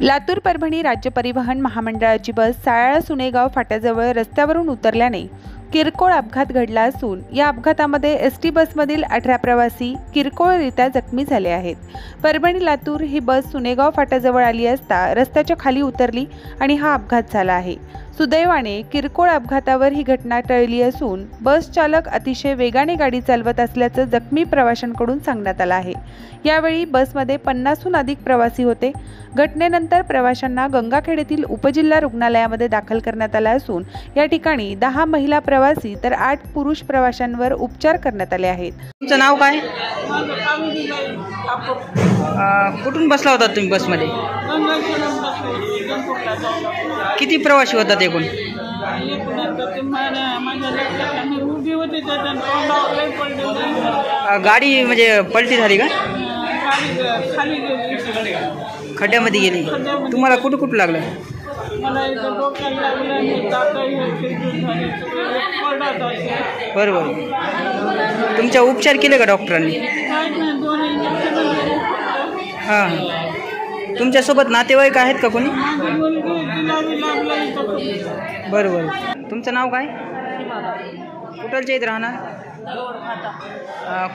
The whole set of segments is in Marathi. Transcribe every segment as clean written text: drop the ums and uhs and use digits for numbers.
लातूर परभणी राज्य परिवहन महामंडळाची बस सायाळा सुनेगाव फाट्याजवळ रस्त्यावरून उतरल्याने किरकोळ अपघात घडला असून या अपघातामध्ये एसटी बसमधील 18 प्रवासी किरकोळरित्या जखमी झाले आहेत। परभणी लातूर ही बस सुनेगाव फाट्याजवळ आली असता रस्त्याच्या खाली उतरली आणि हा अपघात झाला आहे। सुदैवाने किरकोळ अपघातावर ही घटना टळली असून बस चालक अतिशय वेगाने गाडी चालवत असल्याचं जखमी प्रवाशांकडून सांगण्यात आलं आहे। यावेळी बसमध्ये 50हून अधिक प्रवासी होते। घटनेनंतर प्रवाशांना गंगाखेड येथील उपजिल्हा रुग्णालयामध्ये दाखल करण्यात आले असून या ठिकाणी 10 महिला प्रवासी तर 8 पुरुष प्रवाशांवर उपचार करण्यात आले आहेत। तुमचं नाव काय? कुठून बसला होता तुम्ही बसमध्ये? किती प्रवासी होतात एकूण? गाडी म्हणजे पलटी झाली का? खड्ड्यामध्ये गेली? तुम्हाला कुठं कुठं लागलं? बरोबर। तुमचा उपचार केले का डॉक्टरांनी? हां। तुमच्यासोबत नातेवाईक आहेत का कोणी? बरोबर। तुमचं नाव काय? कुठलच्या इथं राहणार?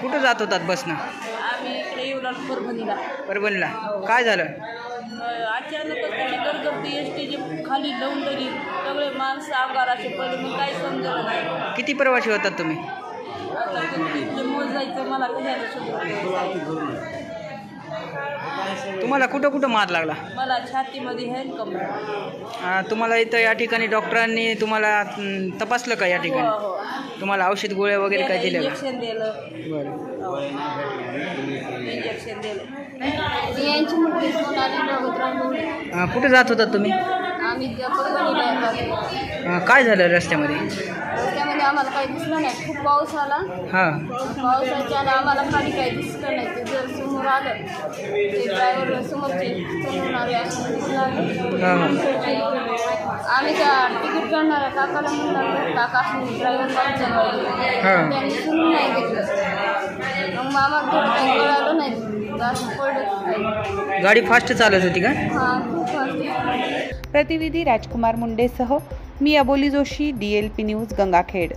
कुठं जात होतात बसनं? परभणीला। काय झालं? अचानकच त्याची गर्दी एसटीची खाली लावून गेली, सगळे माणसं अंगाराचे पडले, मग काही समजलं नाही। किती प्रवासी होतात तुम्ही? मोजायचं मला कशाला सुद्धा। तुम्हाला कुठं कुठं मार लागला? मला छातीमध्ये आहे, कमर। तुम्हाला इथं या ठिकाणी डॉक्टरांनी तुम्हाला तपासलं का या ठिकाणी? हो। तुम्हाला औषध गोळ्या वगैरे काय दिलं? इंजेक्शन दिलं। बरं। इंजेक्शन दिलं। यांची मुलगी सोनाली भगतराव। कुठे जात होता तुम्ही? आम्ही परभणीला। काय झालं रस्त्यामध्ये? रस्त्यामध्ये आम्हाला काही दिसलं नाही, खूप पाऊस आला। हां। पावसाच्या आम्हाला खाली काही दिसलं नाही, ते जर समोर आलं ते ड्रायव्हर समोरचे चालवणारे असं दिसलं। आम्ही त्या तिकीट काढणाऱ्या काकाला म्हणलं, काका ड्रायव्हर गाडी चालवायला, त्यांनी सुरू नाही घेतलं। मग आम्हाला थोडं काही कळालं नाही, गाडी फास्ट चालत होती का? हां, खूप फास्ट। प्रतिनिधी राजकुमार मुंडेसह मी अबोली जोशी, DLP न्यूज, गंगाखेड।